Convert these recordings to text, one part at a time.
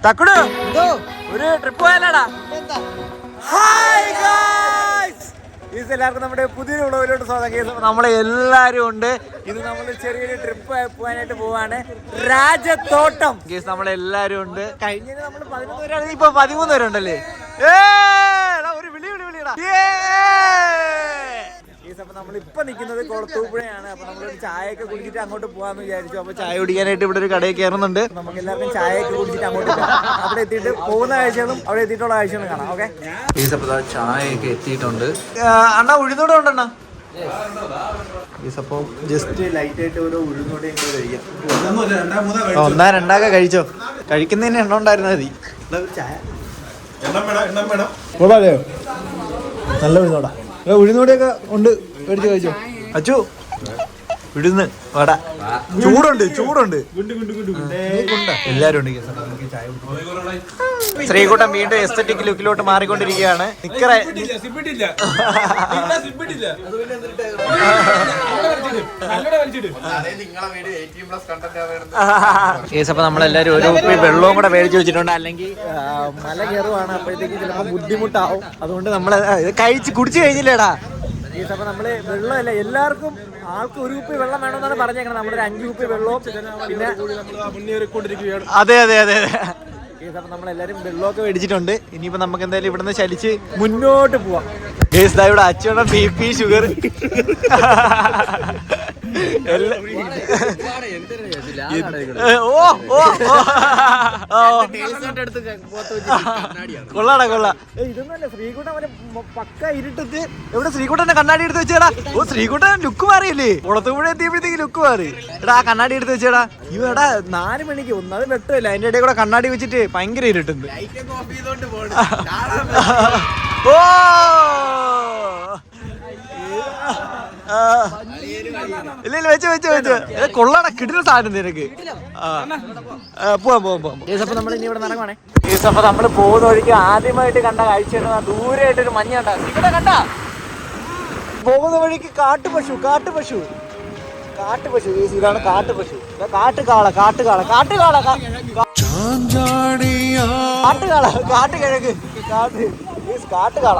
തക്കുടു ഒരു trip പോയാലാടാ. Hi guys, എല്ലാവർക്കും നമ്മുടെ പുതിയൊരു വ്ളോഗിലോട്ട് സ്വാഗതം. കേസ് നമ്മളെല്ലാരും ഉണ്ട്. ഇത് നമ്മൾ ചെറിയൊരു ട്രിപ്പ് പോകാനായിട്ട് പോവാണ്. രാജത്തോട്ടം കേസ് നമ്മളെല്ലാരും ഉണ്ട്. കഴിഞ്ഞതിന് നമ്മൾ 11 പേരാണെങ്കിൽ ഇപ്പൊ 13 പേരുണ്ടല്ലേ. ഒരു വിളി വിളിടാ. അപ്പൊ നമ്മളിപ്പോ നിൽക്കുന്നത് കുളത്തൂപ്പുഴയാണ്. അപ്പൊ നമ്മളൊരു ചായയൊക്കെ കുടിച്ചിട്ട് അങ്ങോട്ട് പോകാന്ന് വിചാരിച്ചു. അപ്പൊ ചായ കുടിക്കാനായിട്ട് ഇവിടെ ഒരു കടയിൽ കയറുന്നുണ്ട്. നമുക്ക് എല്ലാവർക്കും ചായയൊക്കെ കുടിച്ചിട്ട് അങ്ങോട്ട് അവിടെ എത്തിയിട്ട് പോകുന്ന കാഴ്ചകളും അവിടെ എത്തിയിട്ടുള്ള കാഴ്ചകളും കാണാം. ഓക്കെ, അപ്പൊ ചായയൊക്കെ എത്തിയിട്ടുണ്ട്. അണ്ണാ ഉഴുന്നോടെ ഉണ്ടെണ്ണ. അപ്പൊ ജസ്റ്റ് ലൈറ്റ് ആയിട്ട് ഓരോ ഉഴുന്നോടെ കഴിക്കാം. ഒന്നാ രണ്ടാക്കെ കഴിച്ചോ, കഴിക്കുന്നതിന് എണ്ണ ഉണ്ടായിരുന്നാ മതി. ചായ നല്ല ഉഴുന്നോടാ. ഉഴുന്നോടെയൊക്കെ ഉണ്ട്, മേടിച്ച് കഴിച്ചോ. അച്ചു വിടുന്ന് വട. ചൂടുണ്ട് എല്ലാരും ഉണ്ട്. ശ്രീകുട്ടൻ വീണ്ടും എസ്തറ്റിക് ലുക്കിലോട്ട് മാറിക്കൊണ്ടിരിക്കുകയാണ്. അപ്പൊ നമ്മളെല്ലാരും ഒരു കുപ്പി വെള്ളവും കൂടെ മേടിച്ചു വെച്ചിട്ടുണ്ട്. അല്ലെങ്കിൽ മല കയറുവാണ്, അപ്പോഴത്തേക്ക് ചിലപ്പോൾ ബുദ്ധിമുട്ടാവും. അതുകൊണ്ട് നമ്മൾ കുടിച്ചു കഴിഞ്ഞില്ലേടാ. അപ്പൊ നമ്മള് വെള്ളമല്ല, എല്ലാവർക്കും ആൾക്ക് ഒരു കുപ്പി വെള്ളം വേണമെന്നാണ് പറഞ്ഞേക്കണം. നമ്മളൊരു 5 കുപ്പി വെള്ളവും പിന്നെ അതെ. അപ്പൊ നമ്മളെല്ലാരും വെള്ളമൊക്കെ മേടിച്ചിട്ടുണ്ട്. ഇനിയിപ്പോ നമുക്ക് എന്തായാലും ഇവിടുന്ന് ചലിച്ച് മുന്നോട്ട് പോവാം. ഇവിടെ അച്ഛയുടെ BP ഷുഗർ കൊള്ളാടാ കൊള്ളാം. ഇതൊന്നുമല്ല, ശ്രീകുട്ടൻ പക്ക ഇരുട്ടത്ത് എവിടെ ശ്രീകുട്ടന്റെ കണ്ണാടി എടുത്ത് വെച്ചേടാ. ശ്രീകുട്ടൻ ലുക്ക് മാറിയില്ലേ, കുളത്തുപുഴ എത്തിയപ്പോഴത്തേക്ക് ലുക്ക് മാറി. എടാ ആ കണ്ണാടി എടുത്ത് വെച്ചേടാ. ഇവടാ 4 മണിക്ക് ഒന്നത് വെട്ടമില്ല, അതിന്റെ ഇടയിൽ കൂടെ കണ്ണാടി വെച്ചിട്ട് ഭയങ്കര ഇരുട്ടുണ്ട്. ഓ ഇല്ല വെച്ച് കൊള്ളാട, കിട്ടുന്ന സാധനം നിനക്ക്. പോവാം. അപ്പൊ നമ്മൾ ഇനി ഇവിടെ നടക്കുവാണേ. അപ്പൊ നമ്മള് പോകുന്ന വഴിക്ക് ആദ്യമായിട്ട് കണ്ട കാഴ്ചയാണ് ദൂരെയായിട്ടൊരു മഞ്ഞ ഇവിടെ കണ്ട. പോകുന്ന വഴിക്ക് കാട്ടുപശു. ഇതാണ് കാട്ടുപശു. കാട്ടുകിഴക്ക് കാട്ടുകാള.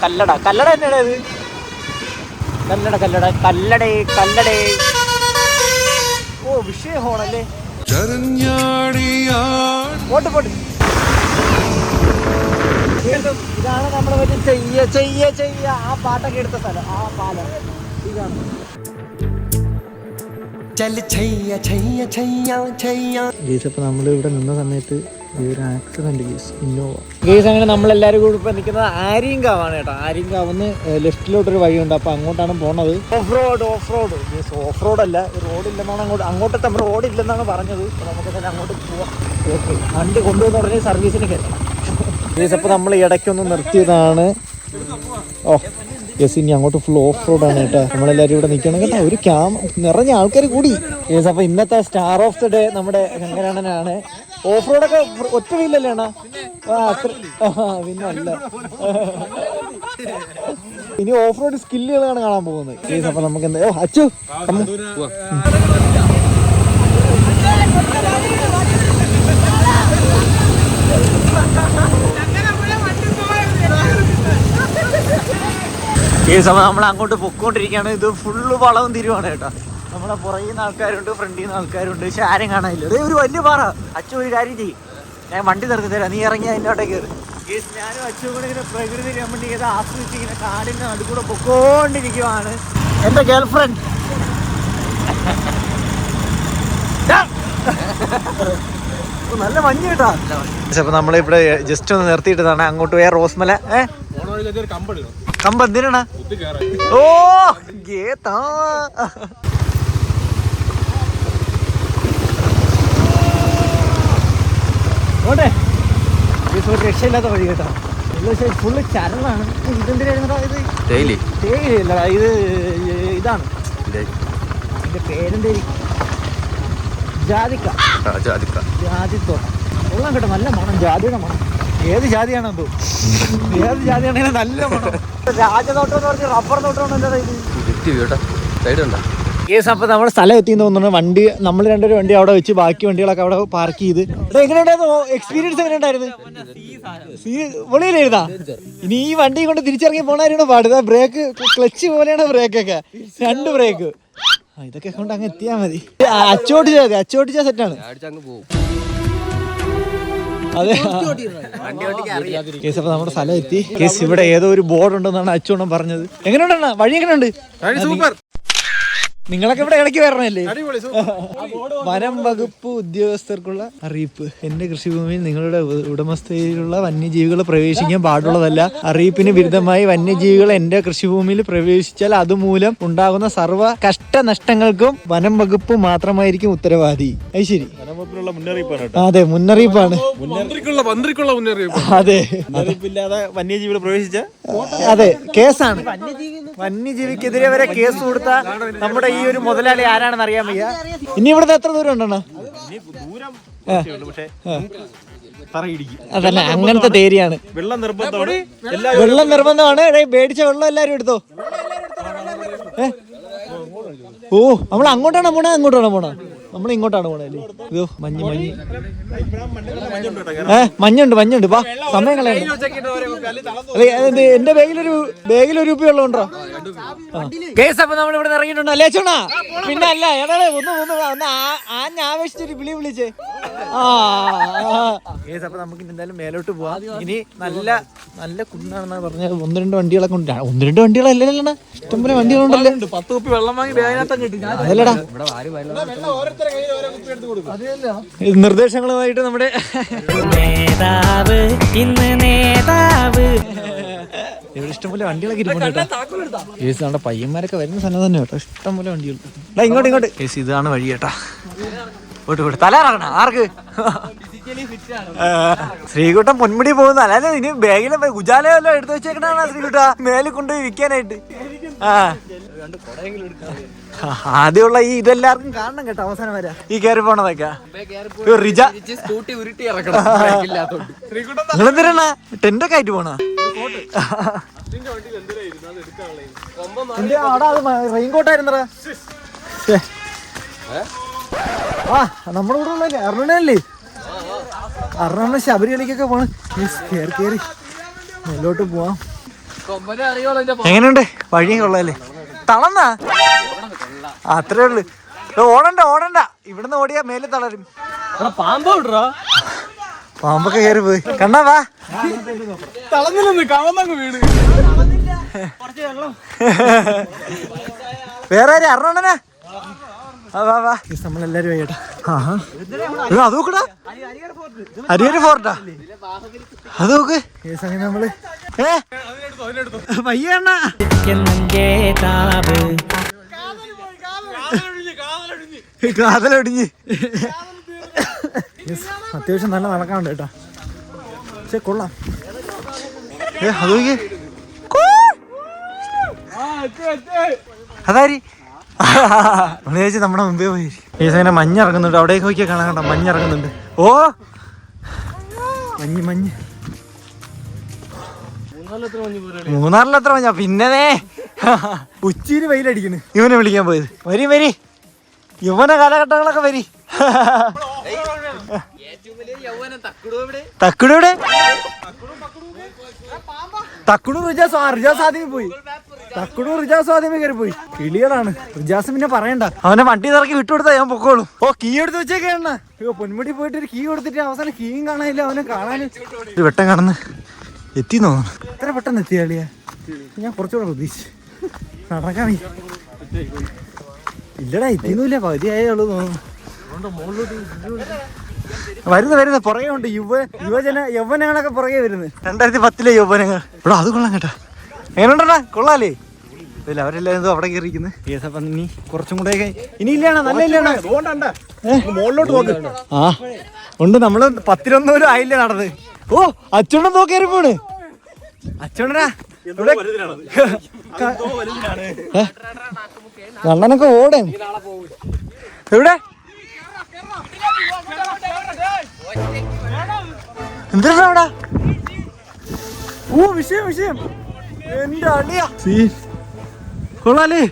കല്ലട തന്നെയാണ് ഇത്. കല്ലടേ. ഓ വിഷയമാണല്ലേ. പോട്ട് ഇതാണ് നമ്മള് പറ്റി ചെയ്യ ആ പാട്ടൊക്കെ എടുത്ത സ്ഥലം. ആ പാലം ഇതാണ്. അപ്പൊ നമ്മൾ ഇവിടെ നിന്ന സമയത്ത് ഒരു ആക്സിഡന്റ് കേസ് ഇന്നോവ കേസ്. അങ്ങനെ നമ്മളെല്ലാവരും കൂടി ഇപ്പൊ നിൽക്കുന്നത് ആര്യങ്കാവാണ് കേട്ടോ. ആര്യങ്കാവുന്ന് ലെഫ്റ്റിലോട്ടൊരു വഴിയുണ്ട്, അപ്പൊ അങ്ങോട്ടാണ് പോണത്. ഓഫ് റോഡ് അല്ല, റോഡില്ലെന്നാണ് അങ്ങോട്ടത്തെ റോഡില്ലെന്നാണ് പറഞ്ഞത്. നമുക്ക് തന്നെ അങ്ങോട്ട് പോവാം. ഓക്കെ, വണ്ടി കൊണ്ടുവന്ന് ഉടനെ സർവീസിന് കയറ്റണം കേസ്. അപ്പൊ നമ്മൾ ഇടയ്ക്കൊന്ന് നിർത്തിയതാണ്. യെസ്, ഇനി അങ്ങോട്ട് ഫുൾ ഓഫ് റോഡാണ് കേട്ടോ. നമ്മളെല്ലാവരും ഇവിടെ നിൽക്കണം കേട്ടോ. ഒരു നിറഞ്ഞ ആൾക്കാർ കൂടി. യെസ്, അപ്പൊ ഇന്നത്തെ സ്റ്റാർ ഓഫ് ദി ഡേ നമ്മുടെ ശങ്കരാണനാണ്. ഓഫ് റോഡൊക്കെ ഒറ്റ വീലല്ലേ അണ്ണാ? പിന്നെ അല്ല, ഇനി ഓഫ് റോഡ് സ്കില്ലുകളാണ് കാണാൻ പോകുന്നത്. യെസ്, അപ്പൊ നമുക്ക് എന്താ അച്ചു ഈ സമയം നമ്മൾ അങ്ങോട്ട് പൊക്കോണ്ടിരിക്കുകയാണ്. ഇത് ഫുള്ള് വളവും തിരുവാണ് കേട്ടോ. നമ്മളെ പുറകിൽ നിന്ന് ആൾക്കാരുണ്ട്, ഫ്രണ്ടിൽ നിന്ന് ആൾക്കാരുണ്ട്. പക്ഷെ ആരും കാണാനില്ല. ഒരു വലിയ പാറ. അച്ഛൻ ഒരു കാര്യം ചെയ്യും, ഞാൻ വണ്ടി നിർത്തി തരാം, നീ ഇറങ്ങി അതിൻ്റെ കയറി. ഞാനും അച്ഛനും കൂടെ ഇങ്ങനെ പ്രകൃതി രമണീയത ചെയ്ത് ആസ്വദിച്ച് ഇങ്ങനെ കാടിൻ്റെ നടുക്കൂടെ പൊക്കോണ്ടിരിക്കുവാണ്. എൻ്റെ ഗേൾഫ്രണ്ട് നല്ല മഞ്ഞ് കേട്ടോ. അപ്പൊ നമ്മളിവിടെ ജസ്റ്റ് ഒന്ന് നിർത്തിയിട്ടതാണ്. അങ്ങോട്ട് പോയ റോസ്മല കമ്പ് എന്തിനാണ്? ഓ ഗേത്താ. ഓട്ടെ, രക്ഷയില്ലാത്ത വഴി കേട്ടോ. ഫുള്ള് ചരലാണ്. ഇതെന്തിനായിരുന്നോ ഇത്? തേയിലല്ല, ഇത് ഇതാണ്. ഇതിന്റെ പേരെന്തേരി? ജാതിത്തോട്ടം. കൊള്ളാം കേട്ടോ, നല്ല മണം, ജാതിയുടെ മണം. ഏത് ജാതിയാണെന്തോ, ഏത് ജാതിയാണെങ്കിലും നല്ല മണം. രാജതോട്ടം എന്ന് പറഞ്ഞ റബ്ബർ തോട്ടമാണ്. എന്താ ഇത്? കേസ് അപ്പൊ നമ്മുടെ സ്ഥലം എത്തി തോന്നുന്നു. വണ്ടി നമ്മൾ രണ്ടൊരു വണ്ടി അവിടെ വെച്ച് ബാക്കി വണ്ടികളൊക്കെ അവിടെ പാർക്ക് ചെയ്ത്. എങ്ങനെയുണ്ടായിരുന്നു എക്സ്പീരിയൻസ്? എങ്ങനെ ഉണ്ടായിരുന്നു? പൊളിയിലായിരുന്നാ? ഇനി ഈ വണ്ടി കൊണ്ട് തിരിച്ചിറങ്ങി പോണായിരുന്നു പാടുക. ബ്രേക്ക് ക്ലച്ച് പോലെയാണ് ബ്രേക്കൊക്കെ, 2 ബ്രേക്ക്. ഇതൊക്കെ കൊണ്ട് അങ്ങ് എത്തിയാ മതി. അച്ചോട്ടിച്ചാ സെറ്റാണ്. അതെ കേസ്. അപ്പൊ നമ്മുടെ സ്ഥലം എത്തി കേസ്. ഇവിടെ ഏതോ ഒരു ബോർഡ് ഉണ്ടെന്നാണ് അച്ചോണം പറഞ്ഞത്. എങ്ങനെയുണ്ടെന്നാ വഴി? എങ്ങനെയുണ്ട്? സൂപ്പർ. നിങ്ങളൊക്കെ ഇവിടെ ഇടയ്ക്ക് വരണല്ലേ? വനം വകുപ്പ് ഉദ്യോഗസ്ഥർക്കുള്ള അറിയിപ്പ്. എന്റെ കൃഷിഭൂമിയിൽ നിങ്ങളുടെ ഉടമസ്ഥയിലുള്ള വന്യജീവികൾ പ്രവേശിക്കാൻ പാടുള്ളതല്ല. അറിയിപ്പിന് വിരുദ്ധമായി വന്യജീവികൾ എന്റെ കൃഷിഭൂമിയിൽ പ്രവേശിച്ചാൽ അതുമൂലം ഉണ്ടാകുന്ന സർവ്വ കഷ്ടനഷ്ടങ്ങൾക്കും വനം വകുപ്പ് മാത്രമായിരിക്കും ഉത്തരവാദി. അത് ശരി. അതെ, മുന്നറിയിപ്പാണ്. അതെ, അറിയിപ്പില്ലാതെ വന്യജീവികൾ പ്രവേശിച്ച അതെ കേസാണ്. വന്യജീവിക്കെതിരെ വരെ കേസ് കൊടുത്ത നമ്മുടെ ഈ ഒരു മുതലാളി ആരാണെന്ന് അറിയാൻ വയ്യ. ഇനി ഇവിടുത്തെ എത്ര ദൂരം ഉണ്ടെണ്ണ? അതല്ല, അങ്ങനത്തെ തേരിയാണ്. വെള്ളം നിർബന്ധമാണ്. മേടിച്ച വെള്ളം എല്ലാരും എടുത്തോ. ഓ, നമ്മൾ അങ്ങോട്ടാണ് പോണേ? അങ്ങോട്ടാണ് പോണേ? നമ്മൾ ഇങ്ങോട്ടാണ് പോണേ അല്ലേ? ഇതോ മഞ്ഞുണ്ട്. വാ, സമയം കളയണ്ട. എന്റെ ബാഗിലൊരു ഉപ്പി വെള്ളമുണ്ടോ? കേസ്. അപ്പൊ നമ്മൾ ഇവിടെ ഇറങ്ങിയിട്ടുണ്ടോ അല്ലേ ചോണാ? പിന്നെ അല്ല ഒന്ന് ആവേശിച്ചൊരു വിളിച്ചേ. കേസ്. അപ്പൊ നമുക്ക് എന്തായാലും മേലോട്ട് പോവാം. ഇനി നല്ല കുന്നാണെന്നാണ് പറഞ്ഞത്. 1-2 വണ്ടികളൊക്കെ ഉണ്ട്. 1-2 വണ്ടികളല്ലല്ലോ, ഇഷ്ടംപോലെ വണ്ടികളുണ്ടല്ലോ. 10 കുപ്പി വെള്ളം വാങ്ങി അതല്ലടാ. നിർദ്ദേശങ്ങളുമായിട്ട് നമ്മുടെ നേതാവ് ഇവിടെ ഇഷ്ടംപോലെ വണ്ടികളൊക്കെ ഇരിപ്പുണ്ട്. കേസ് നമ്മുടെ പയ്യന്മാരൊക്കെ വരുന്ന സ്ഥലം തന്നെ കേട്ടോ. ഇഷ്ടംപോലെ വണ്ടികൾ. ഇങ്ങോട്ട് കേസ്. ഇതാണ് വഴി കേട്ടാ. തലയിറങ്ങണ ആർക്ക്? ശ്രീകുട്ടൻ പൊന്മുടി പോകുന്ന അല്ലാതെ ഇനി ബാഗിലെ ഉജാലയല്ലോ എടുത്തു വെച്ചേക്കണ ശ്രീകുട്ട മേലിൽ കൊണ്ടുപോയി വിൽക്കാനായിട്ട്. ആദ്യമുള്ള ഈ ഇതെല്ലാവർക്കും കാണണം കേട്ടോ. അവസാനം വരെ ഈ കയറി പോണതൊക്കെ നിങ്ങളെന്തിനാ ടെന്റൊക്കെ ആയിട്ട് പോണ? റെയിൻകോട്ടായിരുന്നറ. ആ, നമ്മുടെ കൂടെ ഉള്ളല്ലേ അരുണല്ലേ? അരുണ ശബരിമലയ്ക്കൊക്കെ പോണ. കേറി മേലോട്ട് പോവാം. എങ്ങനെയുണ്ട്? വഴി കൊള്ളാല്ലേ? തളന്നാ? അത്രേ ഉള്ളു. ഓടണ്ട. ഇവിടുന്ന് ഓടിയാ മേലെ തളരും. പാമ്പൊക്കെ കയറി പോയി. കണ്ണാ വാ. വേറെ ആര്? അരുണനാ? നമ്മളെല്ലാരും വൈകട്ടാ. അത് നോക്കടാ, ഹരിഹര ഫോർട്ടാ. അത് നോക്ക്. നമ്മള് പയ്യണ്ണ കാതലൊടിഞ്ഞ്. അത്യാവശ്യം നല്ല നടക്കാനുണ്ട് കേട്ടാ. പക്ഷെ കൊള്ളാം. അത് നോക്കി. അതാരി ചേച്ചി നമ്മുടെ മുമ്പേ പോയി. അങ്ങനെ മഞ്ഞിറങ്ങുന്നുണ്ട്. അവിടേക്ക് നോക്കിയാൽ കാണാൻ കണ്ട മഞ്ഞിറങ്ങുന്നുണ്ട്. ഓ, മഞ്ഞ് മൂന്നാറിലെത്ര മഞ്ഞ? പിന്നെ ഉച്ചയില് വെയിലടിക്കണ്. ഇവനെ വിളിക്കാൻ പോയത്. വരി യൗവന കാലഘട്ടങ്ങളൊക്കെ വരി. തക്കുടൂടെ റിജാസ് ആദ്യമേ പോയി. റിജാസ് ആദ്യമേ കയറി പോയി. കിളികളാണ്. റിജാസ് പിന്നെ പറയണ്ട. അവനെ വണ്ടി ഇറക്കി വിട്ടുകൊടുത്താ ഞാൻ പൊക്കോളും. ഓ, കീ എടുത്ത് വെച്ചേക്കാണ്. പൊന്മുടി പോയിട്ട് ഒരു കീ കൊടുത്തിട്ട് അവസാനം കീയും കാണാനില്ല. അവനെ കാണാനും വെട്ടം കടന്ന് എത്തി തോന്നുന്നു. എത്ര പെട്ടെന്ന് എത്തിയാളിയാ? ഞാൻ കുറച്ചുകൂടെ പ്രതീക്ഷിച്ചു. നടക്കാൻ ഇല്ലടാ, എത്തിയൊന്നുമില്ല. പകുതിയായുള്ളൂ തോന്നുന്നു. വരുന്ന പുറകെ ഉണ്ട്. യൗവനങ്ങളൊക്കെ പുറകെ വരുന്നത്. 2010 യൗവനങ്ങൾ. ഇവിടെ അത് കൊള്ളാം കേട്ടോ. എങ്ങനെയുണ്ടാ? കൊള്ളാലേ? ഇല്ല, അവരെല്ലാരും അവിടെ കയറിയിരിക്കുന്നു. അപ്പം ഇനി കുറച്ചും കൂടെ ഇനി ഇല്ലാണോ? നല്ല ഇല്ലാണോ? ആ ഉണ്ട്. നമ്മള് 10-11 ആയില്ല നടന്ന്. ഓ, അച്ഛനെ നോക്കേറി പോണ്. അച്ഛനാ കണ്ണനൊക്കെ ഓടേ. എവിടെ? എന്താ അവിടെ? ഓ, വിഷയം എന്റെ അളിയാ. കൊള്ളാലേ?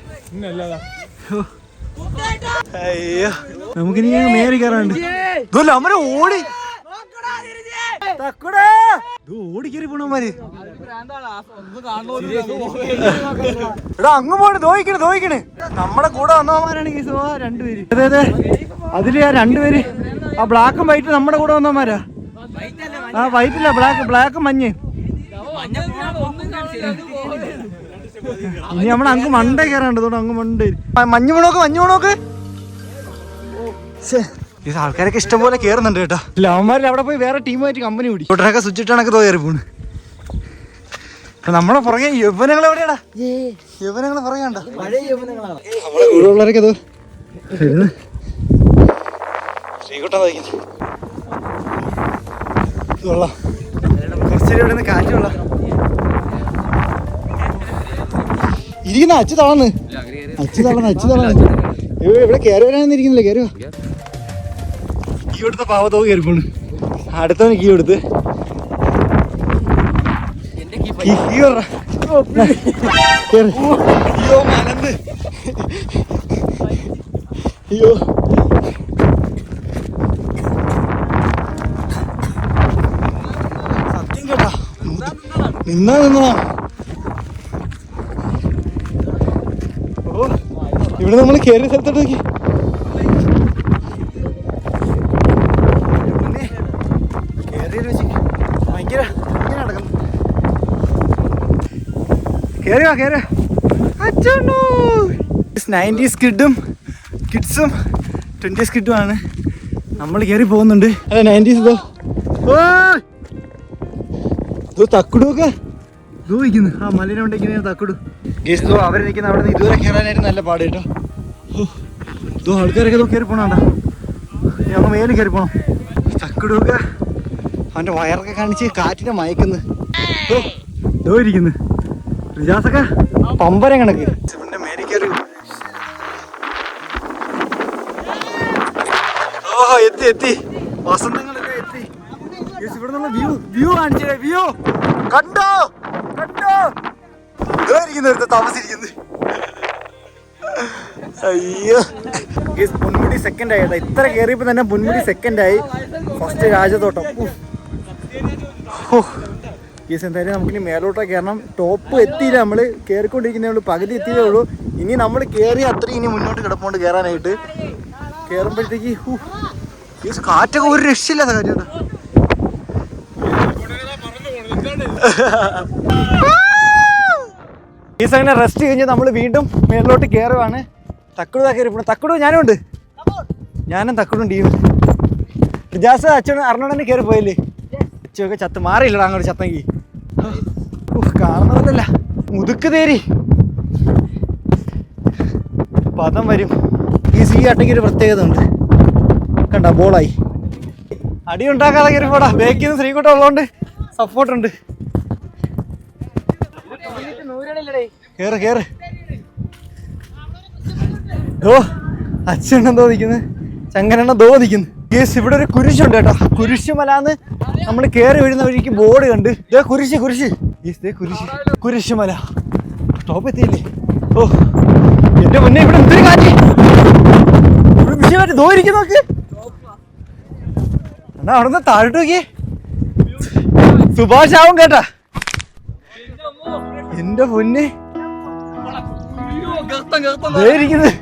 അയ്യോ നമുക്കിനി മേറി കയറാണ്ട് അമ്മ ഓടി ഓടി കയറി പോണമാര്. എടാ അങ്ങ് പോണ് തോയിക്കണ്. നമ്മുടെ കൂടെ വന്നവന്മാരാണ് ഈ രണ്ടുപേര്. അതെ അതെ അതില് ആ രണ്ടുപേര് ആ ബ്ലാക്കും വൈറ്റ് നമ്മുടെ കൂടെ വന്നവന്മാരാ. ആ വൈറ്റില്ല ബ്ലാക്കും മഞ്ഞ്. ഇനി നമ്മളെ അങ്ങ് മണ്ടേ കയറാണ്ട് അങ്ങ് മണ്ട് മഞ്ഞ് വീണോക്ക്. ഇത് ആൾക്കാരൊക്കെ ഇഷ്ടംപോലെ കയറുന്നുണ്ട് കേട്ടോ. അവന്മാരിൽ അവിടെ പോയി വേറെ ടീമായിട്ട് കമ്പനി കൂടി ഇവിടെയൊക്കെ സ്വിച്ച് ഇട്ടാണൊക്കെ കയറി പോണ്. നമ്മളെ പുറകെ യൗവനങ്ങൾ എവിടെയാടാ? യൗവനങ്ങൾ പുറകെയുണ്ടോ? നമ്മളെ കൂടെയുള്ളവരൊക്കെ അത് ശ്രീകുട്ടൻ കൊള്ളാം. കുറച്ചേരി ഇവിടെ നിന്ന് കാറ്റ് കൊള്ളാം. ഇരിക്കുന്ന അച്ചു തളന്ന് ഇവിടെ കയറി വരാനൊന്നും ഇരിക്കുന്നില്ല. കയറുക കീ കൊടുത്ത പാവത്തോ കയറി പോണ്. അടുത്തവന് കീ കൊടുത്ത് അയ്യോ മലന്ന് അയ്യോ സത്യം കേട്ടാ നിന്നാ ഓ ഇവിടെ നമ്മൾ കയറിയ സ്ഥലത്തോട്ട് നോക്കി. ഭയങ്കര ഇങ്ങനെ നടക്കുന്നു. കേറുക 90s കിഡ്സും 20s കിഡും ആണ് നമ്മൾ കയറി പോകുന്നുണ്ട്. അതെ 90s തക്കുടൊക്കെ ഇരിക്കുന്നു. ആ മലിനെ കൊണ്ടിരിക്കുന്ന തക്കുടു അവർ നിൽക്കുന്ന അവിടെ നിന്ന് ഇതുവരെ കയറാനായിട്ട് നല്ല പാട് കേട്ടോ. ആൾക്കാരൊക്കെ കയറി പോണണ്ട. ഞങ്ങൾ മേലിൽ കയറി പോണം. തക്കുടൊക്കെ അവൻ്റെ വയറൊക്കെ കാണിച്ച് കാറ്റിനെ മയക്കുന്നു. ഇരിക്കുന്നു റിജാസൊക്കെ പമ്പരം കണക്ക് ഇവന്റെ മേരി കയറി. ഓഹോ എത്തി വസന്തങ്ങളൊക്കെ എത്തി. ഇവിടെ നിന്നുള്ള വ്യൂ കാണിച്ചേ. വ്യൂ കണ്ടോ ഇരിക്കുന്ന താമസിരിക്കുന്നത്. അയ്യോ പൊന്മുടി സെക്കൻഡ് ആയി. ഇത്ര കയറിയപ്പോ തന്നെ പൊന്മുടി സെക്കൻഡായി. ഫസ്റ്റ് രാജതോട്ടം. എന്തായാലും നമുക്കിനി മേലോട്ടൊക്കെ കയറണം. ടോപ്പ് എത്തിയില്ല, നമ്മൾ കയറിക്കൊണ്ടിരിക്കുന്നേ ഉള്ളൂ. പകുതി എത്തിയതേ ഉള്ളൂ. ഇനി നമ്മൾ കയറി അത്രയും ഇനി മുന്നോട്ട് കിടപ്പുണ്ട് കയറാനായിട്ട്. കയറുമ്പോഴത്തേക്ക് കാറ്റൊക്കെ ഒരു രക്ഷയില്ലാത്ത കാര്യം. ഈ സമയം റെസ്റ്റ് കഴിഞ്ഞ് നമ്മൾ വീണ്ടും മേളിലോട്ട് കയറുവാണ്. തക്കുടു കയറി പോണു. തക്കുടു ഞാനും തക്കുടും ടീം. റിജാസ് അച്ഛൻ അർണോടനെ കയറി പോയല്ലേ? അച്ഛനൊക്കെ ചത്ത് മാറിയില്ലടാ അങ്ങോട്ട് ചത്തെങ്കിൽ. കാണുന്നതല്ല മുതുക്ക് തേരി പദം വരും. ഈ അട്ടയ്ക്ക് ഒരു പ്രത്യേകത ഉണ്ട് കണ്ട. ബോളായി അടി ഉണ്ടാക്കാതെ കയറി പോടാ. ബേക്കിൽ നിന്ന് ശ്രീകുട്ടം ഉള്ളതുകൊണ്ട് സപ്പോർട്ടുണ്ട്. കേറ് അച്ഛനെന്തോ നിൽക്കുന്നു, ചങ്ങനെണ്ണ നിൽക്കുന്നു. കേസ് ഇവിടെ ഒരു കുരിശുണ്ട് കേട്ടോ. കുരിശുമലാന്ന് നമ്മൾ കയറി വീഴുന്ന വഴിക്ക് ബോർഡ് കണ്ട്. കുരിശുമല ടോപ്പ് എത്തിയില്ലേ? ഓ എന്റെ മുന്നേ ഇവിടെ എന്തൊരു കാറ്റ്. വിഷയമായിട്ട് ദോരിക്കും നോക്ക്. എന്നാ അവിടെ നിന്ന് താഴോട്ട് നോക്കിയേ. സുഭാഷ് ആവും കേട്ടാ. എന്റെ പൊന്നെ ഇരിക്കുന്നത്.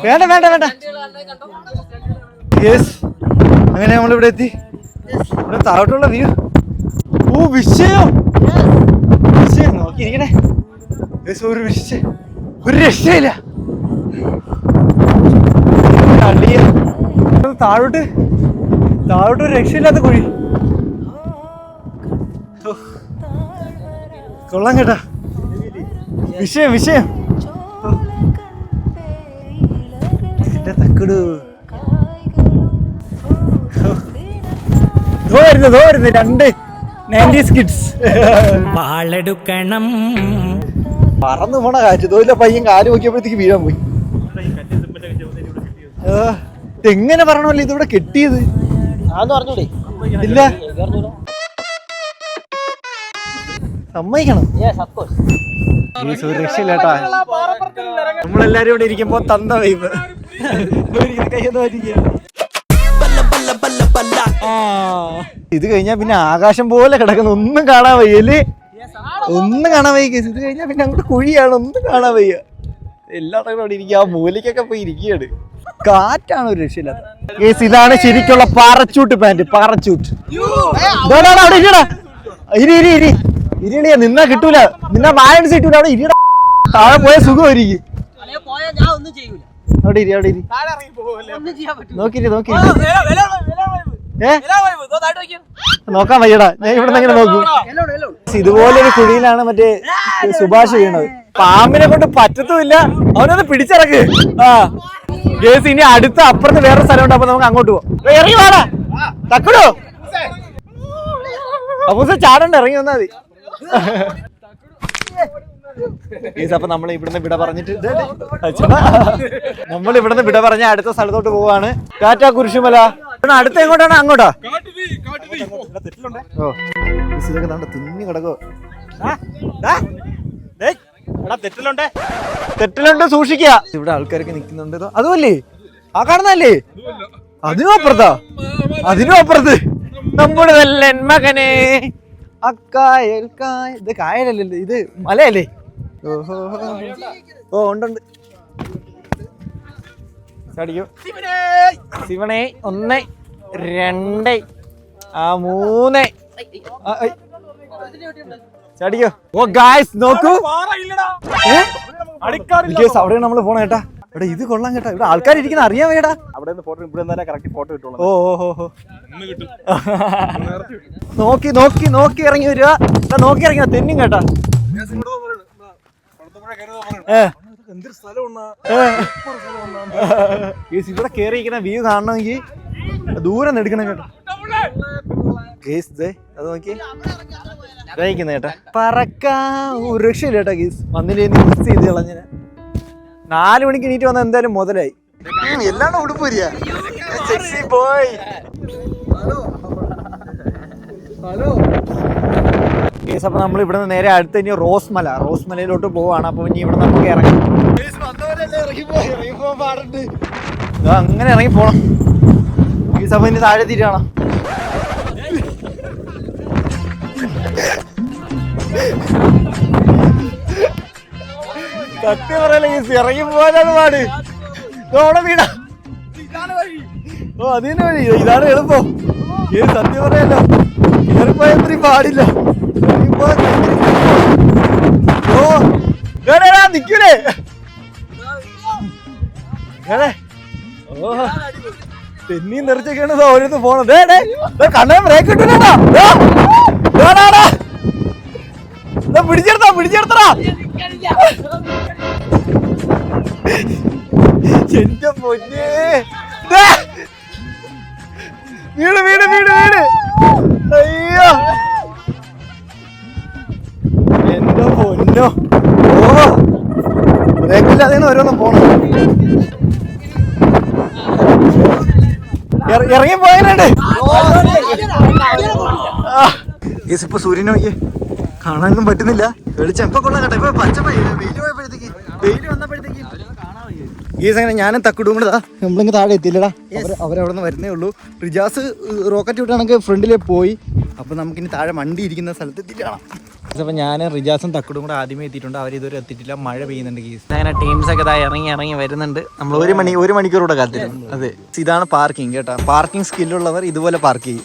വേണ്ട യെസ് അങ്ങനെ നമ്മളിവിടെ എത്തി. ഇവിടെ താഴോട്ടുള്ള വ്യൂ. വിഷയം നോക്കിയിരിക്കണേ. ഒരു രക്ഷയില്ല. താഴോട്ട് ഒരു രക്ഷയില്ലാത്ത കുഴി. കൊള്ളാം കേട്ടാ. വിഷയം എന്റെ തക്കുടു. രണ്ട് 90s കിഡ്സ് വാളെടുക്കണം. പറന്നു പോണ കാറ്റ്. ഇതുപോലെ പയ്യൻ കാല് നോക്കിയപ്പോഴത്തേക്ക് വീഴാൻ പോയി. എങ്ങനെ പറഞ്ഞല്ലോ ഇതിവിടെ കെട്ടിയത്? ഇല്ല സമ്മതിക്കണം. ഒരു രക്ഷയില്ല കേട്ടാ. നമ്മളെല്ലാരും ഇവിടെ ഇരിക്കുമ്പോ തന്ത വൈബ്. ഇത് കഴിഞ്ഞാ പിന്നെ ആകാശം പോലെ കിടക്കുന്ന ഒന്നും കാണാൻ വയ്യല്ലേ, ഒന്നും കാണാൻ വയ്യ. ഇത് കഴിഞ്ഞാ പിന്നെ അങ്ങോട്ട് കുഴിയാണ്, ഒന്നും കാണാൻ വയ്യ. എല്ലായിടത്തും അവിടെ ഇരിക്കുക, ആ മൂലയ്ക്കൊക്കെ പോയി ഇരിക്കുകയാണ്. കാറ്റാണ് ഒരു രക്ഷയില്ലാത്ത. ഇതാണ് ശരിക്കുള്ള പാറച്ചൂട്ട് പാന്റ്. പാറച്ചൂട്ട് അവിടെ ഇരിക്കടാ, ഇരിയാ, നിന്നാ കിട്ടൂല, നിന്നാ വായൻസ് കിട്ടൂല. അവിടെ ഇരിയടാ, താഴെ പോയ സുഖമായിരിക്കും. അവിടെ ഇരി, അവിടെ ഇരി, നോക്കിരി നോക്കിരി. നോക്കാൻ വയ്യടാ, ഞാൻ ഇവിടെ നിന്ന് എങ്ങനെ നോക്കും. ഇതുപോലൊരു കുഴിയിലാണ് മറ്റേ സുഭാഷ് ചെയ്യണത്. പാമ്പിനെ കൊണ്ട് പറ്റത്തുമില്ല, അവനൊന്ന് പിടിച്ചിറക്ക്. ആ കേസ് ഇനി അടുത്ത അപ്പുറത്ത് വേറെ സ്ഥലം ഉണ്ട്, അപ്പൊ നമുക്ക് അങ്ങോട്ട് പോവാം. ഇറങ്ങി വാടാ തക്കടോ, അപ്പൊ ചാടണ്ട, ഇറങ്ങി വന്നാ മതി. അപ്പൊ നമ്മൾ ഇവിടുന്ന് വിട പറഞ്ഞിട്ട് അടുത്ത സ്ഥലത്തോട്ട് പോവാണ്. ടാറ്റാ കുരിശുമല. അടുത്ത എങ്ങോട്ടാണ്? അങ്ങോട്ടാ. ഓ ഇതൊക്കെ നല്ല തിന്നി കിടക്കോ. തെറ്റിലുണ്ട്, സൂക്ഷിക്കുക. ഇവിടെ ആൾക്കാരൊക്കെ നിൽക്കുന്നുണ്ട്. അതുമല്ലേ ആ കാണുന്നല്ലേ, അതിനും അപ്പുറത്താ, അതിനും അപ്പുറത്ത് നമ്മുടെ വല്ലൻ മകനെ. അക്കായൽ കായ, ഇത് കായലല്ലേ, ഇത് മലയല്ലേ. ഓഹോ, ഓ ഉണ്ട്. ചടിക്കോ ശിവനെ. 1 2 3 ചടിക്കോ. ഓ ഗായ്സ് നോക്കൂ, അവിടെയാണ് നമ്മള് പോണ കേട്ടാ. ഇവിടെ ഇത് കൊള്ളാം കേട്ടാ, ഇവിടെ ആൾക്കാർ ഇരിക്കുന്ന അറിയാൻ വേടാ. അവിടെ ഫോട്ടോ ഇവിടെ കറക്റ്റ് ഫോട്ടോ കിട്ടുള്ളൂ. ഓ നോക്കി നോക്കി നോക്കി ഇറങ്ങി വരിക, നോക്കി ഇറങ്ങിയ തെന്നും കേട്ടാ. ഇവിടെ കേറിയിരിക്കുന്ന വ്യൂ കാണണമെങ്കിൽ ദൂരം എടുക്കണം കേട്ടോ. അത് നോക്കി കേട്ടാ, പറക്കാ ഒരു രക്ഷയില്ല കേട്ടാ. ഗീസ് വന്നില്ലേ, മിസ് ചെയ്ത് കളഞ്ഞ. 4 മണിക്ക് എണീറ്റ് വന്ന എന്തായാലും മുതലായി. എല്ലാം ഉടുപ്പ് വരിക. കേസ് അപ്പൊ നമ്മൾ ഇവിടെ നിന്ന് നേരെ അടുത്ത് ഇനി റോസ്മലയിലോട്ട് പോവാണ്. അപ്പൊ ഇനി ഇവിടെ നമുക്ക് ഇറങ്ങി അങ്ങനെ ഇറങ്ങി പോണം. കേസ് അപ്പൊ ഇനി താഴെ തീരാണോ. സത്യം പറയല്ലേ കേസ്, ഇറങ്ങി പോകാനാണ് പാട്. ഓടെ വീടാ. ഓ അതിന് വഴി, ഇതാണ് എളുപ്പം. കേസ് സത്യം പറയല്ലോ, കയറിപ്പോയ അത്രയും പാടില്ല. ഓ നിക്കൂലേ. ഓ തെന്നിയും നിറച്ചൊക്കെയാണ് ഓരോന്ന് പോണത്. കണ്ണേ ബ്രേക്ക് കിട്ടൂലോ. പിടിച്ചെടുത്തടാ. എന്റെ പൊന്നേ, വീട് വീട് വീട് വീട്. അയ്യോ എന്റെ പൊന്നോ. ഓ ബ്രേക്കില്ലാതെ ഓരോന്നും പോണം. ഇറങ്ങി പോയാലുണ്ട്. ഇപ്പൊ സൂര്യനെ നോക്കിയേ, കാണാനൊന്നും പറ്റുന്നില്ല. വെളിച്ചം ഇപ്പൊ കൊള്ളാം കേട്ടോ. ഇപ്പൊ പച്ചപ്പായി, വെയില് പോയപ്പോഴത്തേക്ക്, വെയില് വന്നപ്പോഴത്തേക്ക് അങ്ങനെ ഞാനും തക്കുടും കൂടെ നമ്മളിങ്ങ് താഴെ എത്തിയില്ലടാ. അവരവിടെ നിന്ന് വരുന്നേ ഉള്ളൂ. റിജാസ് റോക്കറ്റ് വിട്ടാണെങ്കിൽ ഫ്രണ്ടിലേ പോയി. അപ്പൊ നമുക്കിനി താഴെ വണ്ടി ഇരിക്കുന്ന സ്ഥലത്ത് എത്തിയിട്ടാണ്. അപ്പൊ ഞാൻ റിജാസും തക്കുടും കൂടെ ആദ്യമേ എത്തിയിട്ടുണ്ട്. അവർ ഇതുവരെ എത്തിയിട്ടില്ല, മഴ പെയ്യുന്നുണ്ട്. ഗീസ് അങ്ങനെ ടീംസ് ഒക്കെ ഇറങ്ങി വരുന്നുണ്ട്. നമ്മൾ ഒരു മണിക്കൂർ കൂടെ കാത്തിരുന്നു. അതെ, ഇതാണ് പാർക്കിംഗ് കേട്ടോ. പാർക്കിംഗ് സ്കില്ലുള്ളവർ ഇതുപോലെ പാർക്ക് ചെയ്യും.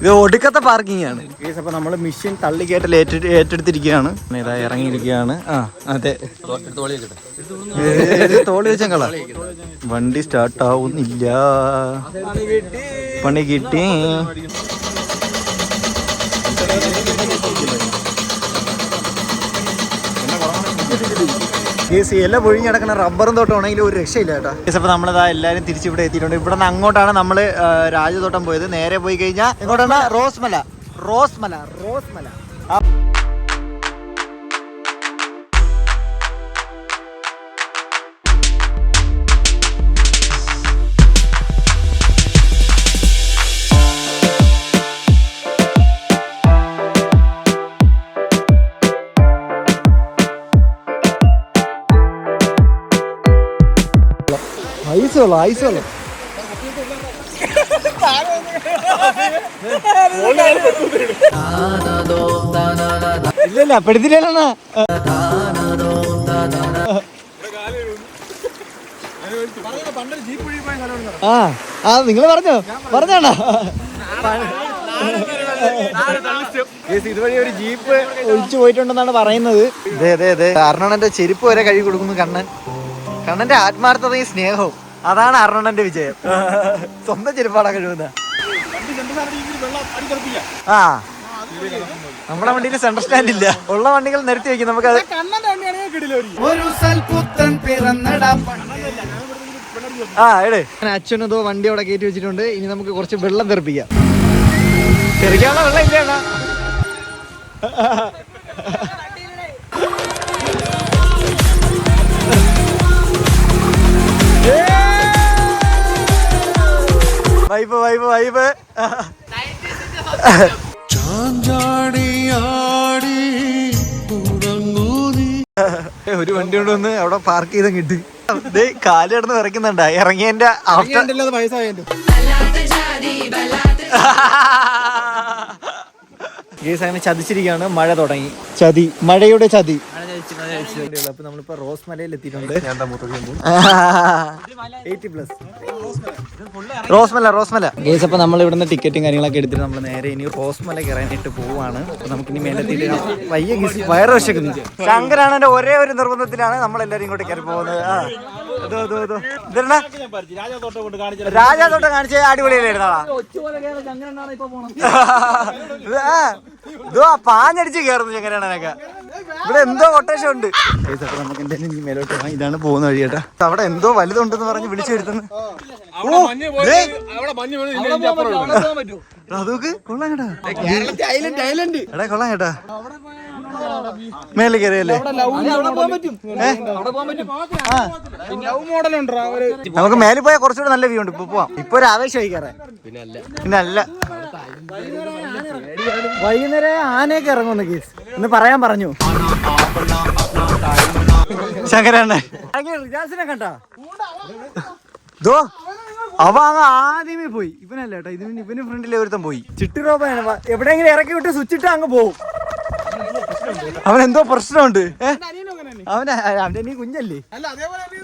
ഇത് ഒടുക്കത്തെ പാർക്കിംഗ് ആണ്. അപ്പൊ നമ്മള് മിഷൻ തള്ളിക്കേറ്റൽ ഏറ്റെടുത്തിരിക്കുകയാണ്. ഇതാ ഇറങ്ങിയിരിക്കുകയാണ്. ആ അതെ, തോളി വെച്ചങ്കള. വണ്ടി സ്റ്റാർട്ട് ആവുന്നില്ല, പണി കിട്ടി. ഇല പൊഴിഞ്ഞ് കിടക്കുന്ന റബ്ബറും തോട്ടമാണെങ്കിൽ ഒരു രക്ഷയില്ല കേട്ടോ. അപ്പോൾ നമ്മളിതാ എല്ലാവരും തിരിച്ചിവിടെ എത്തിയിട്ടുണ്ട്. ഇവിടെ നിന്ന് അങ്ങോട്ടാണ് നമ്മൾ രാജതോട്ടം പോയത്. നേരെ പോയി കഴിഞ്ഞാൽ എങ്ങോട്ടാണ്? റോസ്മല. ഐസ് വെള്ളം ഐസ് വെള്ളം. ഇല്ലല്ല പെടുത്തില്ലല്ലോ. ആ നിങ്ങൾ പറഞ്ഞോണ്ടാ ഇതുവഴി ഒരു ജീപ്പ് ഒഴിച്ചു പോയിട്ടുണ്ടെന്നാണ് പറയുന്നത്. അതെ അർണന്റെ ചെരുപ്പ് വരെ കഴുകി കൊടുക്കുന്നു കണ്ണന്റെ ആത്മാർത്ഥതയും സ്നേഹവും. അതാണ് അർണന്റെ വിജയം. സ്വന്തം ചെരുപ്പാടാ കഴിവുന്ന. ആ നമ്മുടെ വണ്ടിയിൽ സെൻട്രൽ സ്റ്റാൻഡ് ഇല്ല. ഉള്ള വണ്ടികൾ നിരത്തി വെക്കും. നമുക്കത് അച്ഛനതോ വണ്ടി അവിടെ കയറ്റി വെച്ചിട്ടുണ്ട്. ഇനി നമുക്ക് കുറച്ച് വെള്ളം തെറിപ്പിക്കാം. തെറിക്കാനുള്ള വെള്ളം ഇല്ല. വൈബ് ഒരു വണ്ടി കൊണ്ട് വന്ന് അവിടെ പാർക്ക് ചെയ്ത കിട്ടി. കാല് കിടന്ന് വിറയ്ക്കുന്നുണ്ടാ ഇറങ്ങിയതിന്റെ അങ്ങനെ ചതിച്ചിരിക്കുകയാണ്. മഴ തുടങ്ങി. മഴയുടെ ചതി. അപ്പൊ നമ്മളിപ്പോ റോസ് മലയിൽ എത്തിയിട്ടുണ്ട്. റോസ്മല ഗേസ്. അപ്പൊ നമ്മൾ ഇവിടുന്ന് ടിക്കറ്റും കാര്യങ്ങളൊക്കെ എടുത്തിട്ട് നമ്മൾ നേരെ ഇനി റോസ്മല കയറാനായിട്ട് പോവാണ്. അപ്പൊ നമുക്ക് ഇനി മേലെത്തിയിട്ട് വയ്യ ഗീസ് വയറ് വശക്കുന്നു. ശങ്കരാണ് എന്റെ ഒരേ ഒരു നിർബന്ധത്തിലാണ് നമ്മളെല്ലാരും ഇങ്ങോട്ട് കയറി പോകുന്നത്. രാജാത്തോട്ട് കാണിച്ച അടിപൊളിയല്ലായിരുന്നാ. പാഞ്ഞടിച്ച് കയറുന്നു ചങ്ങനാണനൊക്കെ. ഇവിടെ എന്തോ കൊട്ടേഷൻ ഉണ്ട്. നമുക്ക് എന്തായാലും മേലോട്ട് പോകാം. ഇതാണ് പോകുന്ന വഴി കേട്ടാ. അവിടെ എന്തോ വലുതുണ്ടെന്ന് പറഞ്ഞ് വിളിച്ചു വരുത്തുന്നു. അതൊക്കെ കൊള്ളാം കേട്ടാ. എടാ കൊള്ളാം കേട്ടാ. മേലെ കയറിയല്ലേ. നമുക്ക് മേലെ പോയാൽ കുറച്ചുകൂടെ നല്ല വ്യൂ ഉണ്ട്. ഇപ്പൊ പോവാം. ഇപ്പൊ ഒരു ആവേശമായി കയറാൻ. പിന്നെ അല്ല വൈകുന്നേരം ആനയൊക്കെ ഇറങ്ങുന്നു കേസ് എന്ന് പറയാൻ പറഞ്ഞു ശങ്കരണ്ണ. റിജാസിനെ കണ്ടാ ദോ അവ അങ്ങ് ആദ്യമേ പോയി. ഇവനല്ല കേട്ടോ. ഇവന് ഫ്രണ്ടിലെ ഒരുത്തം പോയി. ചിട്ടിറോബാണ്. എവിടെയെങ്കിലും ഇറക്കി വിട്ട് സ്വിച്ചിട്ട് അങ്ങ് പോവും. അവനെന്തോ പ്രശ്നമുണ്ട്. അവന്റെ നീ കുഞ്ഞല്ലേ.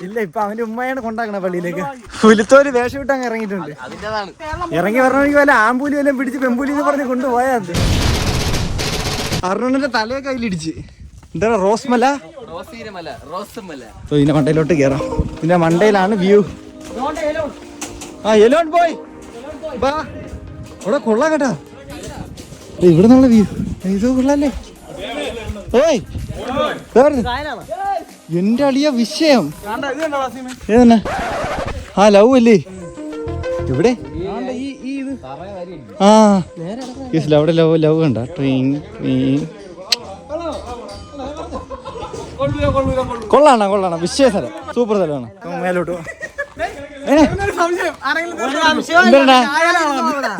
ഇല്ല ഇപ്പൊ അവന്റെ ഉമ്മയാണ് കൊണ്ടാക്കണ പള്ളിയിലേക്ക്. പുലിത്തോര് വേഷം വിട്ട് അങ്ങ് ഇറങ്ങിയിട്ടുണ്ട്. ഇറങ്ങി വരണമെങ്കിൽ വല്ല ആമ്പൂലി വല്ലതും പിടിച്ച് പെമ്പൂലി എന്ന് പറഞ്ഞ് കൊണ്ടുപോയാ. അരുണന്റെ തലയെ കയ്യിലിടിച്ച്. എന്താണ് റോസ്മല. ഇതിന്റെ മണ്ടയിലോട്ട് കയറാം. ഇതിന്റെ മണ്ടയിലാണ് വ്യൂ. എലോൺ പോയി ബാ. ഇവിടെ കൊള്ളാം കേട്ടാ. ഇവിടെ നിന്നുള്ള വ്യൂ ഇത് കൊള്ളാല്ലേ. ഓയ് എന്റെ അളിയ വിഷയം ഏതന്നെ. ആ ലവ് അല്ലേ ഇവിടെ. ആ അവിടെ ലവ് കണ്ട. കൊള്ളാണ വിഷയ സ്ഥലം. സൂപ്പർ സ്ഥലമാണ്. മേലോട്ട്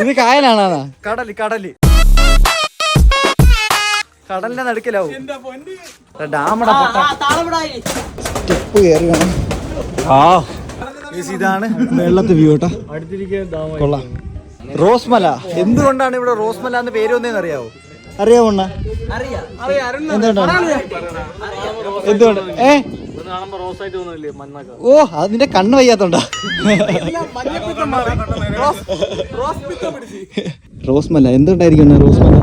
ഇത് കായലാണോ. കടലിന്റെ നടുക്കിലാവും. ഡാമട സ്റ്റെപ്പ് കയറി വേണം. ഇതാണ് വെള്ളത്തെ വ്യൂ കേട്ടോ. കൊള്ളാം. റോസ്മല. എന്തുകൊണ്ടാണ് ഇവിടെ റോസ്മല എന്ന് പേര് വന്നതെന്ന് അറിയാവോ? അറിയാവോ? എന്തുകൊണ്ട്? ഓ അതിന്റെ കണ്ണ് വയ്യാത്തോണ്ടാ. റോസ്മല എന്തുകൊണ്ടായിരിക്കും റോസ്മല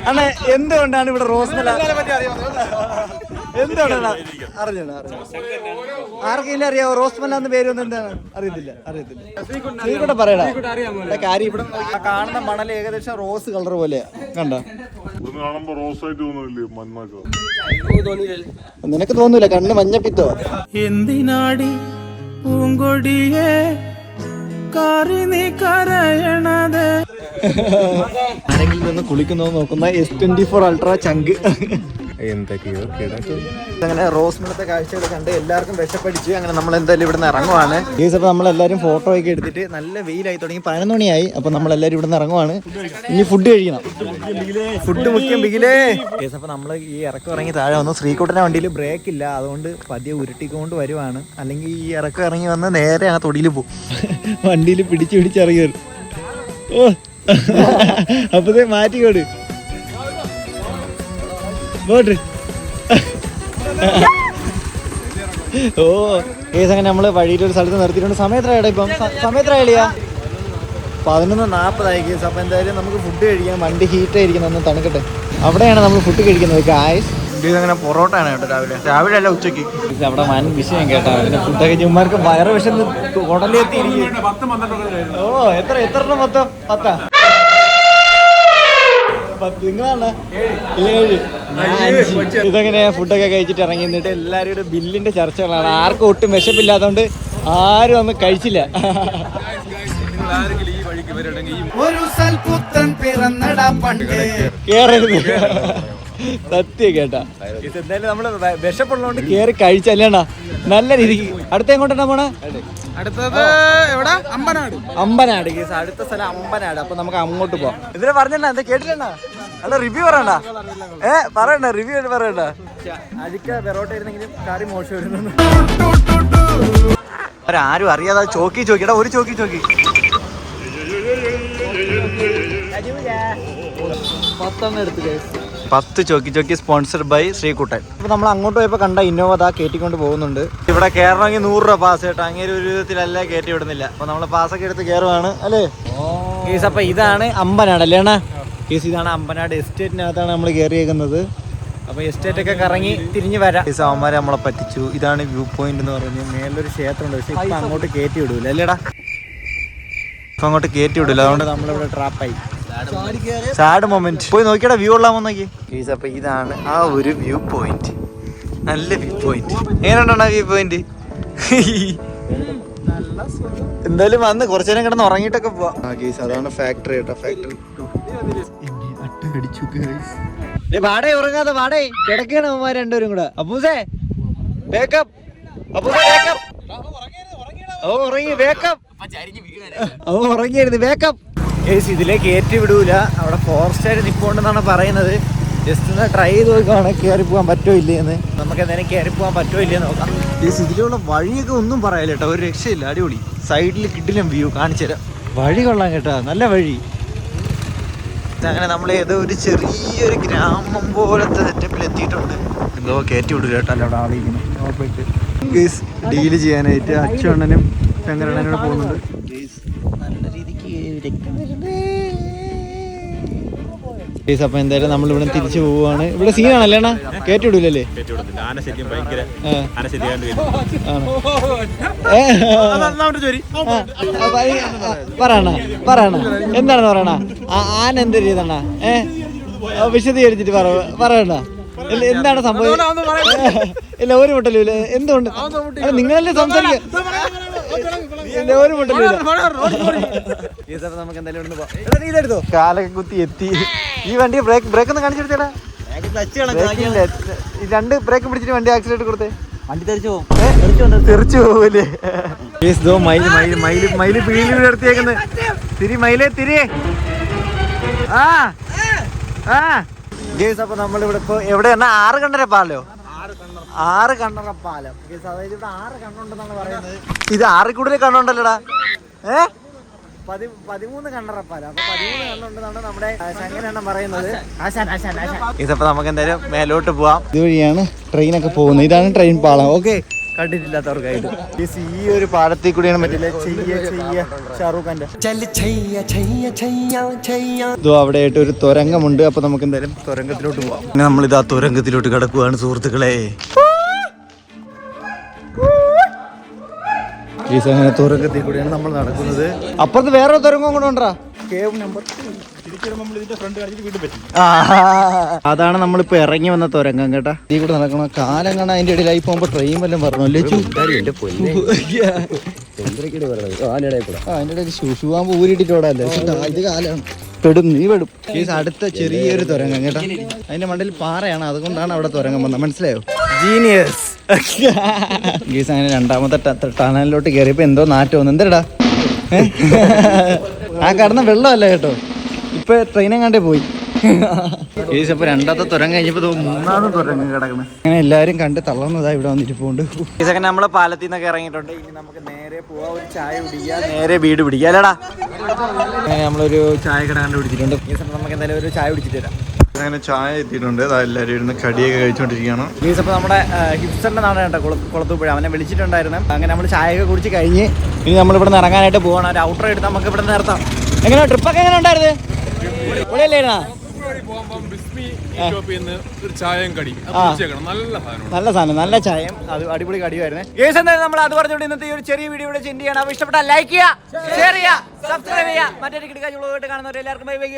അണ്ണാ? എന്തുകൊണ്ടാണ് ഇവിടെ റോസ്മല? എന്തുകൊണ്ടാണ് അറിഞ്ഞോ? ആർക്കെങ്കിലും അറിയാവോ റോസ്മല എന്ന് പേര് ഒന്നും? എന്താണ് അറിയത്തില്ല. നീ കൂടെ പറയടാ കാര്യം. ഇവിടെ കാണുന്ന മണൽ ഏകദേശം റോസ് കളർ പോലെയാ. കണ്ടോ? നിനക്ക് തോന്നൂല കണ്ണ് മഞ്ഞപ്പിത്തോ? എന്തിനാടി പൂങ്കൊടിയേ ആരെങ്കിലും ഒന്ന് കുളിക്കുന്നോ നോക്കുന്ന S24 അൾട്രാ ചങ്ക്. അങ്ങനെ റോസ് മിളത്തെ കാഴ്ചകൾ കണ്ട് എല്ലാവർക്കും വിശപ്പടിച്ച് അങ്ങനെ നമ്മൾ എന്തായാലും ഇവിടെ നിന്ന് ഇറങ്ങുവാണ്. ഗൈസ് അപ്പോൾ നമ്മളെല്ലാവരും ഫോട്ടോ ഒക്കെ എടുത്തിട്ട് നല്ല വെയിലായി തുടങ്ങി, 11 മണിയായി. അപ്പോൾ നമ്മളെല്ലാവരും ഇവിടെ നിന്ന് ഇറങ്ങുവാണ്. ഇനി ഫുഡ് കഴിക്കണം, ഫുഡ് മുഖ്യം ബിഗിലേ. ഗൈസ് അപ്പോൾ നമ്മൾ ഈ ഇറക്കം ഇറങ്ങി താഴെ വന്നു. ശ്രീകുട്ടൻ്റെ വണ്ടിയിൽ ബ്രേക്ക് ഇല്ല, അതുകൊണ്ട് പതിയെ ഉരുട്ടിക്കൊണ്ട് വരുവാണ്. അല്ലെങ്കിൽ ഈ ഇറക്കം ഇറങ്ങി വന്ന് നേരെ ആ തൊടിയിൽ പോകും. വണ്ടിയിൽ പിടിച്ചിറങ്ങി വരും. ഓ അപ്പത്തേ മാറ്റിക്കോട് ബോട്ട്. ഓ കേസ് അങ്ങനെ നമ്മള് വഴിയിലൊരു സ്ഥലത്ത് നിർത്തിയിട്ടുണ്ട്. സമയത്രയാടാ ഇപ്പം? സമയത്രയാളിയാ 11:40 കേസ്. അപ്പം എന്തായാലും നമുക്ക് ഫുഡ് കഴിക്കാം. വണ്ടി ഹീറ്റ് ആയിരിക്കും, ഒന്ന് തണുക്കട്ടെ. അവിടെയാണ് നമ്മൾ ഫുഡ് കഴിക്കുന്നത് ഗായ്സ്. അങ്ങനെ പൊറോട്ടയാണ് കേട്ടോ രാവിലെ അല്ല ഉച്ചയ്ക്ക്. അവിടെ വൻ വിഷയം കേട്ടോ. പിന്നെ ഫുഡൊക്കെ ചുമ്മാർക്ക് വയറ് വിശന്ന് ഉടലെത്തിയിരിക്കും. ഓ എത്ര മൊത്തം 10? നിങ്ങളാണ് 7. ഇതങ്ങനെ ഫുഡൊക്കെ കഴിച്ചിട്ട് ഇറങ്ങി നിന്നിട്ട് എല്ലാവരും ബില്ലിന്റെ ചർച്ചകളാണ്. ആർക്കും ഒട്ടും വിശപ്പില്ലാത്തതുകൊണ്ട് ആരും ഒന്നും കഴിച്ചില്ല. സത്യം കേട്ടാ. എന്തായാലും നമ്മള് വിശപ്പുള്ളതുകൊണ്ട് കേറി കഴിച്ചല്ലേണ്ടാ നല്ല രീതിക്ക്. അടുത്ത എങ്ങോട്ടാ പോണേ? അടുത്തത് എവിടെ? അമ്പനാട് കേസ്. അടുത്ത സ്ഥലം അമ്പനാട്. അപ്പൊ നമുക്ക് അങ്ങോട്ട് പോവാം. ഇതിനെ പറഞ്ഞാ എന്താ കേട്ടില്ലണ്ണ? അല്ല റിവ്യൂ പറയണ്ട. പറയണ്ട റിവ്യൂ പറയണ്ട. അഴിക്ക വെറോട്ട ഇരുന്നെങ്കിലും കാര്യം മോശം വരുന്നു. ആരും അറിയാതെ ചോക്കിടാ. ഒരു ചോക്കി 10 ചോക്കി സ്പോൺസർഡ് ബൈ ശ്രീകുട്ടൻ. അപ്പൊ നമ്മൾ അങ്ങോട്ട് പോയപ്പോ കണ്ട ഇന്നോവ ദാ കയറ്റിക്കൊണ്ട് പോകുന്നുണ്ട്. ഇവിടെ കയറണമെങ്കിൽ 100 രൂപ പാസ് കേട്ടോ. അങ്ങനെ ഒരു വിധത്തിലല്ല കയറ്റി വിടുന്നില്ല. അപ്പൊ നമ്മള് പാസ്സൊക്കെ എടുത്ത് കയറുവാണ് അല്ലേ കേസ്. അപ്പൊ ഇതാണ് അമ്പനാട് അല്ലേ അണ്ണാ കേസ്? ഇതാണ് അമ്പനാട് എസ്റ്റേറ്റിനകത്താണ് നമ്മൾ കയറിയേക്കുന്നത്. അപ്പൊ എസ്റ്റേറ്റ് ഒക്കെ കറങ്ങി തിരിഞ്ഞ് വരാം. കേസ് അവന്മാരെ നമ്മളെ പറ്റിച്ചു. ഇതാണ് വ്യൂ പോയിന്റ് എന്ന് പറഞ്ഞ് മേലൊരു ക്ഷേത്രമുണ്ട്. പക്ഷെ ഇപ്പൊ അങ്ങോട്ട് കയറ്റി വിടൂല അല്ലേടാ? ഇപ്പൊ അങ്ങോട്ട് കയറ്റി വിടൂല. അതുകൊണ്ട് നമ്മളിവിടെ ട്രാപ്പായി. Sad moment. പോയി നോക്കിയടാ, വ്യൂ ഉള്ളാമോ നോക്കി കേസ്. അപ്പൊ ഇതാണ് ആ ഒരു വ്യൂ പോയിന്റ്. നല്ല വ്യൂ പോയിന്റ്. എങ്ങനെയുണ്ടാ വ്യൂ പോയിന്റ്? എന്തായാലും വന്ന് കുറച്ചു നേരം കിടന്ന് ഉറങ്ങിയിട്ടൊക്കെ പോവാം. അതാണ് ഫാക്ടറി കേട്ടോ. ഫാക്ടറി വാടേ ഉറങ്ങാതെ വാടേ കിടക്കാണ് അവന്മാർ രണ്ടുപേരും കൂടെ. അപ്പൂസേ വേക്കപ്പ്. ഉറങ്ങി വേക്കപ്പ്. ഉറങ്ങിയായിരുന്നു വേക്കപ്പ്. കേസ് ഇതിലേ കയറ്റി വിടൂല. അവിടെ ഫോറസ്റ്റുകാർ നിൽപ്പുണ്ടെന്നാണ് പറയുന്നത്. ജസ്റ്റ് ഒന്ന് ട്രൈ ചെയ്ത് നോക്കുകയാണ് കയറി പോകാൻ പറ്റുമോ ഇല്ലേന്ന്. നമുക്ക് എന്തായാലും കയറി പോകാൻ പറ്റുമോ ഇല്ലേന്ന് നോക്കാം. കേസ് ഇതിലുള്ള വഴിയൊക്കെ ഒന്നും പറയാല്ല കേട്ടോ. ഒരു രക്ഷയില്ല, അടിപൊളി. സൈഡിൽ കിട്ടില്ല വ്യൂ കാണിച്ചു തരാം. വഴി കൊള്ളാം കേട്ടോ, നല്ല വഴി. അങ്ങനെ നമ്മൾ ഏതോ ഒരു ചെറിയൊരു ഗ്രാമം പോലത്തെ സെറ്റപ്പിൽ എത്തിയിട്ടുണ്ട്. എന്തോ കയറ്റി വിടൂല കേട്ടോ. അല്ല അവിടെ ആളിരിക്കുന്നു. കേസ് ഡീല് ചെയ്യാനായിട്ട് അച്ഛണ്ണനും ശങ്കരണ്ണനും പോകുന്നുണ്ട്. നല്ല രീതിക്ക് അപ്പൊ എന്തായാലും നമ്മൾ ഇവിടെ തിരിച്ചു പോവാണ്. ഇവിടെ സീനാണല്ലേ അണ്ണാ? കയറ്റി വിടൂലല്ലേ? പറയണ എന്താണെന്ന് പറയണ. ആന എന്ത് ചെയ്തണ്ണ? വിശദീകരിച്ചിട്ട് പറയണ്ട. എന്താണ് സംഭവം? ഇല്ല ഒരു മുട്ടലും എന്തുകൊണ്ട് നിങ്ങളല്ലേ സംസാരിക്കുക? ഒരു മുട്ടലും നമുക്ക് എന്തായാലും ഇതെടുത്തോ. കാലൊക്കെ കുത്തി എത്തി. ഈ വണ്ടി ബ്രേക്ക് ഒന്ന് കാണിച്ചെടുത്തേടാ. 2 ബ്രേക്ക് പിടിച്ചിട്ട് വണ്ടി ആക്സിഡന്റ് കൊടുത്തേ. വണ്ടി തെറിച്ചു പോവല്ലേ? മയില് പീലി നിർത്തിയേക്കുന്നത്. തിരി മയിലേ തിരി. അപ്പൊ നമ്മളിവിടെ ഇപ്പൊ എവിടെയാണ്? 6 കണ്ണര പാലോ? 6 കണ്ണറ പാലം. അതായത് ഇവിടെ 6 കണ്ണുണ്ടെന്നാണ് പറയുന്നത്. ഇത് 6 കൂടുതൽ കണ്ണുണ്ടല്ലോടാ. 13 കണ്ണറപ്പാലം. അപ്പൊ 13 കണ്ണുണ്ടെന്നാണ് നമ്മുടെ ശങ്കരണ്ണൻ പറയുന്നത്. ഇതപ്പോ നമുക്ക് എന്തായാലും മേലോട്ട് പോവാം. ഇതുവഴിയാണ് ട്രെയിനൊക്കെ പോകുന്നത്. ഇതാണ് ട്രെയിൻ പാളം. ഓക്കെ, കണ്ടിട്ടില്ലാത്തവർക്കായിട്ട് ഈ ഒരു പാലത്തിൽ കൂടിയാണ് മറ്റേ ഷാറൂഖ് ഖാന്റെ അവിടെ ആയിട്ട് ഒരു തുരങ്കമുണ്ട്. അപ്പൊ നമുക്ക് എന്തായാലും തുരങ്കത്തിലോട്ട് പോവാം. പിന്നെ നമ്മളിതാ തുരങ്കത്തിലോട്ട് കിടക്കുവാണ് സുഹൃത്തുക്കളെ. അങ്ങനെ തുരങ്കത്തിൽ കൂടിയാണ് നമ്മൾ നടക്കുന്നത്. അപ്പുറത്ത് വേറെ തുരങ്കം കൂടെ ഉണ്ടാ. Cave number. അതാണ് നമ്മളിപ്പോ ഇറങ്ങി വന്ന തുരങ്കം കേട്ടാ. ഈ കൂടെ നടക്കണം. കാലം കാണാൻ അതിന്റെ ഇടയിലായി പോകുമ്പോ ട്രെയിൻ വല്ലതും പറഞ്ഞല്ലേ? അതിന്റെ ഇടയിൽ ഷൂവാകുമ്പോ ഊരിട്ടിട്ടോടല്ലേ? ഇത് കാലാണ്. പെടും, നീ പെടും. കേസ് അടുത്ത ചെറിയൊരു തുരങ്കം കേട്ടോ. അതിന്റെ മണ്ടയിൽ പാറയാണ്, അതുകൊണ്ടാണ് അവിടെ തുരങ്കം വന്നത്. മനസ്സിലായോ? ജീനിയസ്. കേസ് അങ്ങനെ രണ്ടാമത്തെ ടണലിലോട്ട് കയറിയപ്പോ എന്തോ നാറ്റം വന്നു. എന്തരടാ ആ കടന്ന വെള്ളമല്ല കേട്ടോ, ഇപ്പൊ ട്രെയിനെങ്ങാണ്ടേ പോയി. കേസ് അപ്പൊ രണ്ടാമത്തെ തുരങ്കം കഴിഞ്ഞപ്പോ മൂന്നാമത്തെ തുരങ്കം കിടക്കണം. അങ്ങനെ എല്ലാരും കണ്ട് തളർന്നതാ ഇവിടെ വന്നിരിപ്പുണ്ട്. കേസൊക്കെ നമ്മള് പാലത്തിൽ നിന്നൊക്കെ ഇറങ്ങിയിട്ടുണ്ട്. ഇനി നമുക്ക് നേരെ പോവാ, ഒരു ചായ കുടിക്കുക, നേരെ വീട് പിടിക്കുക അല്ലടാ. അങ്ങനെ നമ്മളൊരു ചായ കട കണ്ട് പിടിച്ചിട്ടുണ്ട്. ഈ സമയം നമുക്ക് എന്തായാലും ഒരു ചായ പിടിച്ചിട്ട് തരാം. അങ്ങനെ ചായ എത്തിയിട്ടുണ്ട്. എല്ലാവരും ഇരുന്ന് കടിയൊക്കെ കഴിച്ചോണ്ടിരിക്കുകയാണ്. ഈ സമയം നമ്മുടെ ഹിപ്സ്റ്ററിന്റെ നാടാണ് കേട്ടോ, കുളത്തൂപ്പുഴ. അവനെ വിളിച്ചിട്ടുണ്ടായിരുന്നു. അങ്ങനെ നമ്മൾ ചായയൊക്കെ കുടിച്ച് കഴിഞ്ഞ് ഇനി നമ്മളിവിടെ നിന്ന് ഇറങ്ങാനായിട്ട് പോകണം. ഒരു ഔട്ടർ എടുത്ത് നമുക്ക് ഇവിടെ നിർത്താം. എങ്ങനെയാ ട്രിപ്പൊക്കെ എങ്ങനെ ഉണ്ടായിരുന്നു? പൊളിയല്ലേടാ? നല്ല സാധനം, നല്ല ചായയും അത് അടിപൊളി കടിയുമായിരുന്നു. കേസ് എന്തായാലും നമ്മൾ അത് പറഞ്ഞുകൊണ്ട് ഇന്നത്തെ ഈ ഒരു ചെറിയ വീഡിയോ ഇവിടെ സെൻഡ് ചെയ്യണം. അപ്പോൾ ഇഷ്ടപ്പെട്ടാൽ ലൈക്ക് ചെയ്യുക, ഷെയർ ചെയ്യുക, സബ്സ്ക്രൈബ് ചെയ്യുക. മറ്റൊരു കിടക്കാച്ചുള്ളതായിട്ട് കാണുന്നവരെ എല്ലാവർക്കും ബൈ ബൈ.